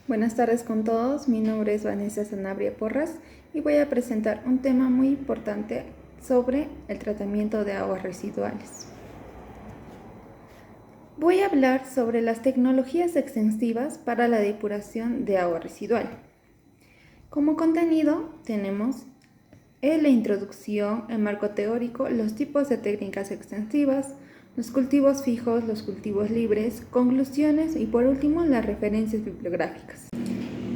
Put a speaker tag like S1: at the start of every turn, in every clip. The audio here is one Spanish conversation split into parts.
S1: Buenas tardes con todos, mi nombre es Vanessa Sanabria Porras y voy a presentar un tema muy importante sobre el tratamiento de aguas residuales. Voy a hablar sobre las tecnologías extensivas para la depuración de agua residual. Como contenido tenemos la introducción, el marco teórico, los tipos de técnicas extensivas, los cultivos fijos, los cultivos libres, conclusiones y por último las referencias bibliográficas.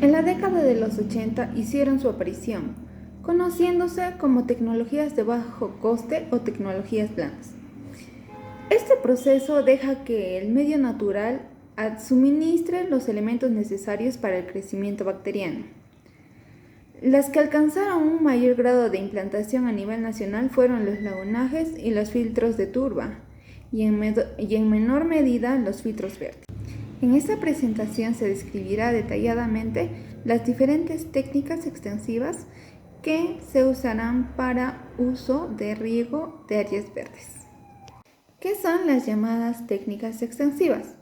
S1: En la década de los 80 hicieron su aparición, conociéndose como tecnologías de bajo coste o tecnologías blandas. Este proceso deja que el medio natural suministre los elementos necesarios para el crecimiento bacteriano. Las que alcanzaron un mayor grado de implantación a nivel nacional fueron los lagunajes y los filtros de turba, y en menor medida los filtros verdes. En esta presentación se describirá detalladamente las diferentes técnicas extensivas que se usarán para uso de riego de áreas verdes. ¿Qué son las llamadas técnicas extensivas?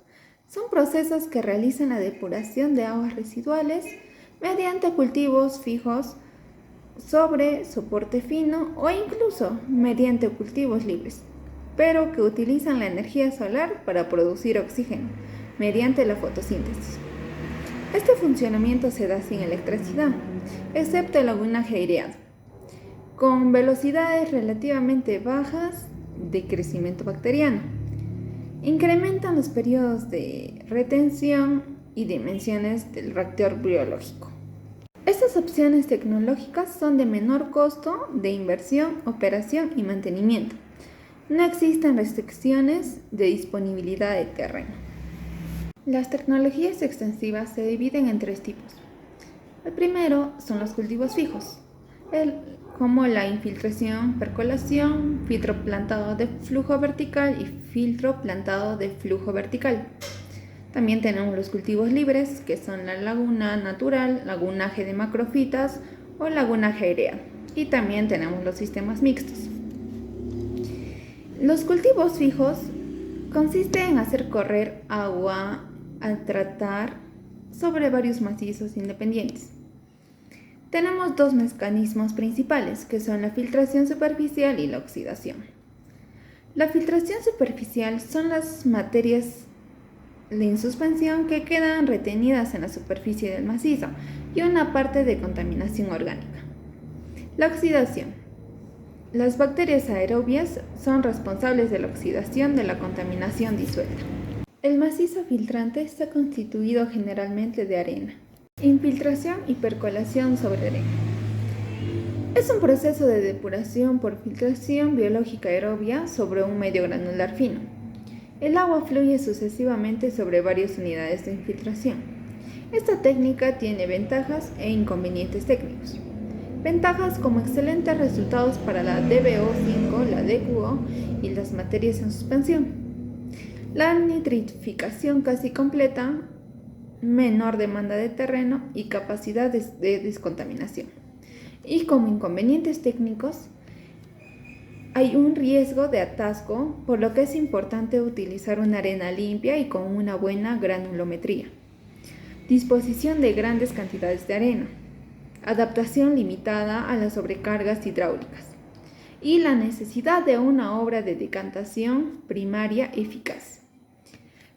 S1: Son procesos que realizan la depuración de aguas residuales mediante cultivos fijos sobre soporte fino o incluso mediante cultivos libres, pero que utilizan la energía solar para producir oxígeno mediante la fotosíntesis. Este funcionamiento se da sin electricidad, excepto el lagunaje aireado, con velocidades relativamente bajas de crecimiento bacteriano. Incrementan los periodos de retención y dimensiones del reactor biológico. Estas opciones tecnológicas son de menor costo de inversión, operación y mantenimiento. No existen restricciones de disponibilidad de terreno. Las tecnologías extensivas se dividen en tres tipos. El primero son los cultivos fijos, como la infiltración, percolación, filtro plantado de flujo vertical y filtro plantado de flujo vertical. También tenemos los cultivos libres, que son la laguna natural, lagunaje de macrofitas o lagunaje aireado. Y también tenemos los sistemas mixtos. Los cultivos fijos consisten en hacer correr agua al tratar sobre varios macizos independientes. Tenemos dos mecanismos principales, que son la filtración superficial y la oxidación. La filtración superficial son las materias en suspensión que quedan retenidas en la superficie del macizo y una parte de contaminación orgánica. La oxidación. Las bacterias aerobias son responsables de la oxidación de la contaminación disuelta. El macizo filtrante está constituido generalmente de arena. Infiltración y percolación sobre arena. Es un proceso de depuración por filtración biológica aerobia sobre un medio granular fino. El agua fluye sucesivamente sobre varias unidades de infiltración. Esta técnica tiene ventajas e inconvenientes técnicos. Ventajas como excelentes resultados para la DBO5, la DQO y las materias en suspensión. La nitrificación casi completa, menor demanda de terreno y capacidad de descontaminación. Y como inconvenientes técnicos, hay un riesgo de atasco, por lo que es importante utilizar una arena limpia y con una buena granulometría. Disposición de grandes cantidades de arena. Adaptación limitada a las sobrecargas hidráulicas. Y la necesidad de una obra de decantación primaria eficaz.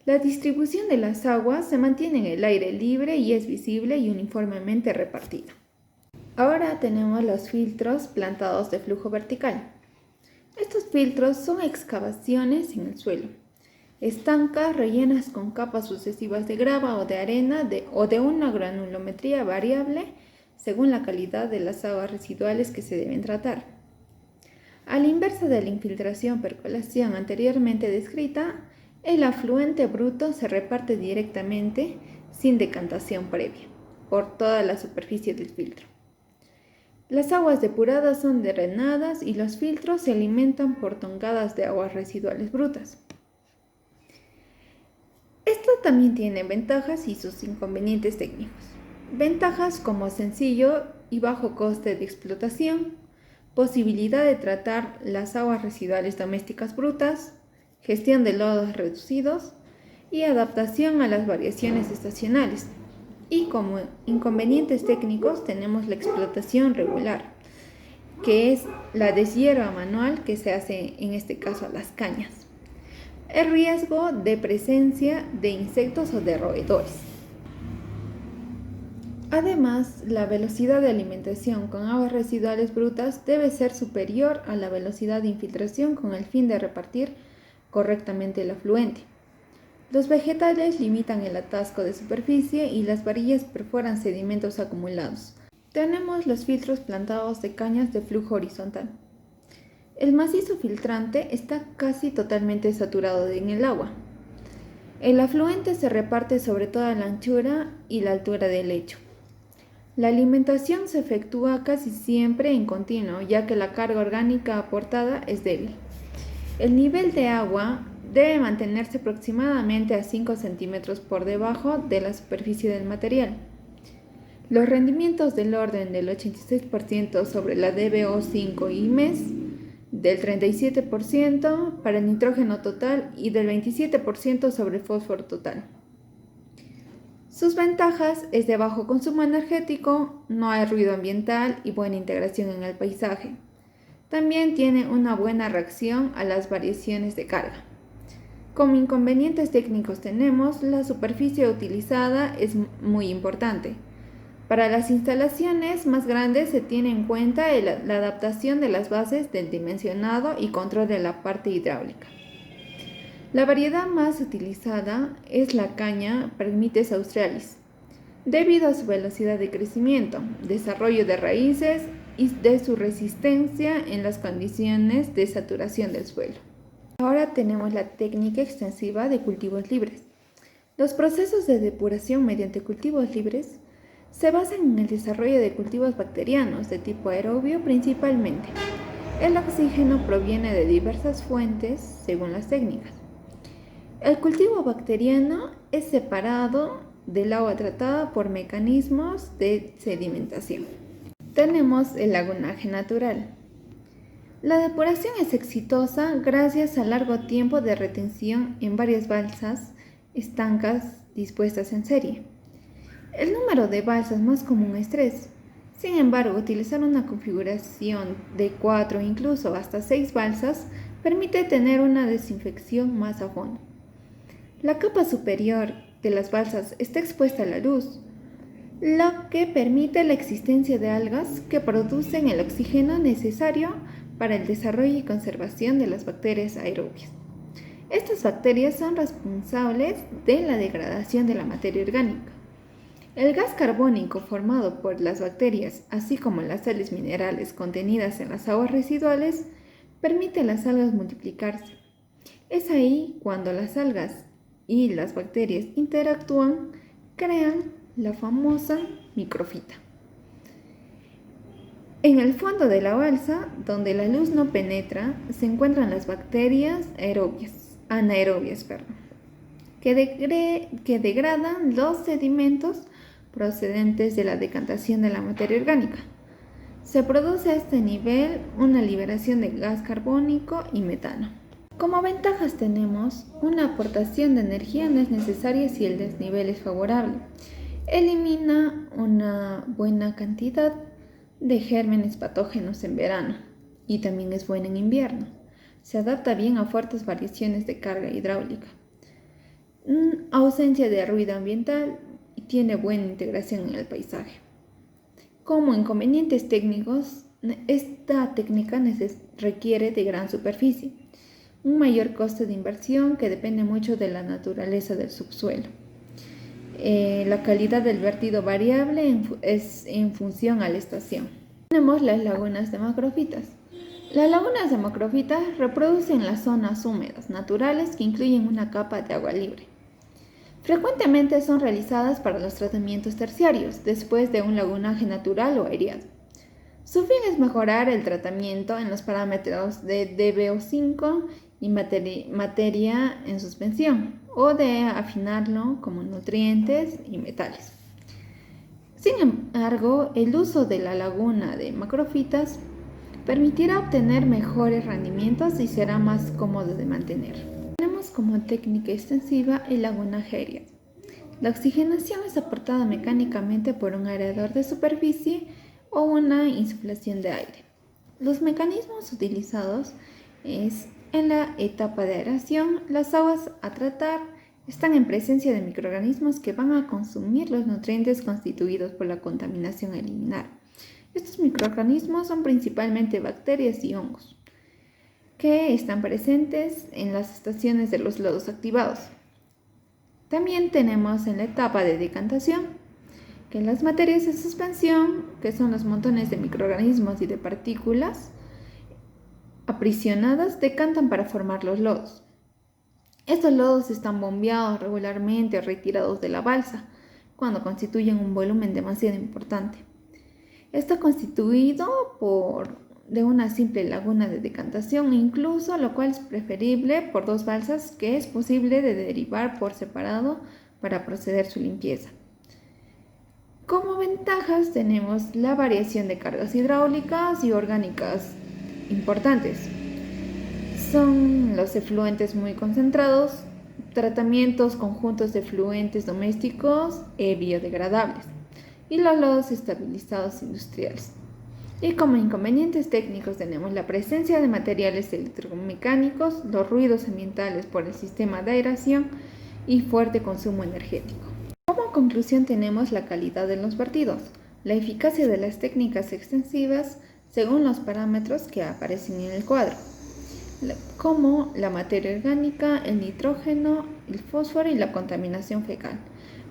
S1: La distribución de las aguas se mantiene en el aire libre y es visible y uniformemente repartida. Ahora tenemos los filtros plantados de flujo vertical. Estos filtros son excavaciones en el suelo, estancas rellenas con capas sucesivas de grava o de arena o de una granulometría variable según la calidad de las aguas residuales que se deben tratar. A la inversa de la infiltración-percolación anteriormente descrita, el afluente bruto se reparte directamente, sin decantación previa, por toda la superficie del filtro. Las aguas depuradas son drenadas y los filtros se alimentan por tongadas de aguas residuales brutas. Esto también tiene ventajas y sus inconvenientes técnicos. Ventajas como sencillo y bajo coste de explotación, posibilidad de tratar las aguas residuales domésticas brutas, gestión de lodos reducidos y adaptación a las variaciones estacionales. Y como inconvenientes técnicos tenemos la explotación regular, que es la deshierva manual que se hace en este caso a las cañas. El riesgo de presencia de insectos o de roedores. Además, la velocidad de alimentación con aguas residuales brutas debe ser superior a la velocidad de infiltración con el fin de repartir correctamente el afluente. Los vegetales limitan el atasco de superficie y las varillas perforan sedimentos acumulados. Tenemos los filtros plantados de cañas de flujo horizontal. El macizo filtrante está casi totalmente saturado en el agua. El afluente se reparte sobre toda la anchura y la altura del lecho. La alimentación se efectúa casi siempre en continuo, ya que la carga orgánica aportada es débil. El nivel de agua debe mantenerse aproximadamente a 5 centímetros por debajo de la superficie del material. Los rendimientos del orden del 86% sobre la DBO5 y MES, del 37% para el nitrógeno total y del 27% sobre el fósforo total. Sus ventajas es de bajo consumo energético, no hay ruido ambiental y buena integración en el paisaje. También tiene una buena reacción a las variaciones de carga. Como inconvenientes técnicos tenemos, la superficie utilizada es muy importante. Para las instalaciones más grandes se tiene en cuenta la adaptación de las bases del dimensionado y control de la parte hidráulica. La variedad más utilizada es la caña Phragmites australis, debido a su velocidad de crecimiento, desarrollo de raíces y de su resistencia en las condiciones de saturación del suelo. Ahora tenemos la técnica extensiva de cultivos libres. Los procesos de depuración mediante cultivos libres se basan en el desarrollo de cultivos bacterianos de tipo aerobio principalmente. El oxígeno proviene de diversas fuentes según las técnicas. El cultivo bacteriano es separado del agua tratada por mecanismos de sedimentación. Tenemos el lagunaje natural. La depuración es exitosa gracias al largo tiempo de retención en varias balsas estancas dispuestas en serie. El número de balsas más común es 3. Sin embargo, utilizar una configuración de 4 o incluso hasta 6 balsas permite tener una desinfección más a fondo. La capa superior de las balsas está expuesta a la luz, lo que permite la existencia de algas que producen el oxígeno necesario para el desarrollo y conservación de las bacterias aerobias. Estas bacterias son responsables de la degradación de la materia orgánica. El gas carbónico formado por las bacterias, así como las sales minerales contenidas en las aguas residuales, permite a las algas multiplicarse. Es ahí cuando las algas y las bacterias interactúan, crean la famosa microfita. En el fondo de la balsa, donde la luz no penetra, se encuentran las bacterias anaerobias, que degradan los sedimentos procedentes de la decantación de la materia orgánica. Se produce a este nivel una liberación de gas carbónico y metano. Como ventajas tenemos, una aportación de energía no es necesaria si el desnivel es favorable. Elimina una buena cantidad de gérmenes patógenos en verano y también es buena en invierno. Se adapta bien a fuertes variaciones de carga hidráulica. Ausencia de ruido ambiental y tiene buena integración en el paisaje. Como inconvenientes técnicos, esta técnica requiere de gran superficie, un mayor coste de inversión que depende mucho de la naturaleza del subsuelo. La calidad del vertido variable es en función a la estación. Tenemos las lagunas de macrofitas. Las lagunas de macrofitas reproducen las zonas húmedas naturales que incluyen una capa de agua libre. Frecuentemente son realizadas para los tratamientos terciarios, después de un lagunaje natural o aireado. Su fin es mejorar el tratamiento en los parámetros de DBO5 y materia en suspensión, o de afinarlo como nutrientes y metales. Sin embargo, el uso de la laguna de macrofitas permitirá obtener mejores rendimientos y será más cómodo de mantener. Tenemos como técnica extensiva el lagunaje aéreo. La oxigenación es aportada mecánicamente por un aerador de superficie o una insuflación de aire. Los mecanismos utilizados es en la etapa de aeración, las aguas a tratar están en presencia de microorganismos que van a consumir los nutrientes constituidos por la contaminación a eliminar. Estos microorganismos son principalmente bacterias y hongos, que están presentes en las estaciones de los lodos activados. También tenemos en la etapa de decantación, que las materias de suspensión, que son los montones de microorganismos y de partículas aprisionadas, decantan para formar los lodos. Estos lodos están bombeados regularmente o retirados de la balsa cuando constituyen un volumen demasiado importante. Está constituido de una simple laguna de decantación incluso, lo cual es preferible por dos balsas que es posible de derivar por separado para proceder su limpieza. Como ventajas tenemos la variación de cargas hidráulicas y orgánicas importantes. Son los efluentes muy concentrados, tratamientos conjuntos de efluentes domésticos e biodegradables y los lodos estabilizados industriales. Y como inconvenientes técnicos tenemos la presencia de materiales electromecánicos, los ruidos ambientales por el sistema de aeración y fuerte consumo energético. Como conclusión tenemos la calidad de los vertidos, la eficacia de las técnicas extensivas según los parámetros que aparecen en el cuadro, como la materia orgánica, el nitrógeno, el fósforo y la contaminación fecal.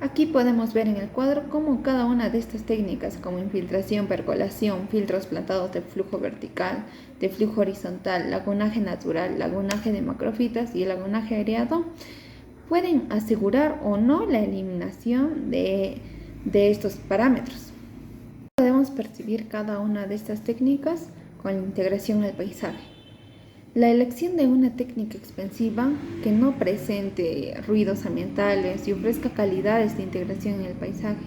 S1: Aquí podemos ver en el cuadro cómo cada una de estas técnicas, como infiltración, percolación, filtros plantados de flujo vertical, de flujo horizontal, lagunaje natural, lagunaje de macrofitas y el lagunaje aireado, pueden asegurar o no la eliminación de estos parámetros. Podemos percibir cada una de estas técnicas con la integración al paisaje. La elección de una técnica expansiva que no presente ruidos ambientales y ofrezca calidades de integración en el paisaje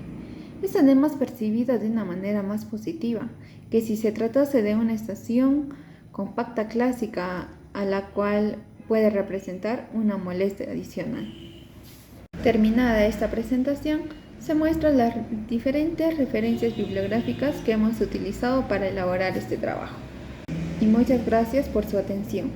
S1: es además percibida de una manera más positiva que si se tratase de una estación compacta clásica a la cual puede representar una molestia adicional. Terminada esta presentación, se muestran las diferentes referencias bibliográficas que hemos utilizado para elaborar este trabajo. Y muchas gracias por su atención.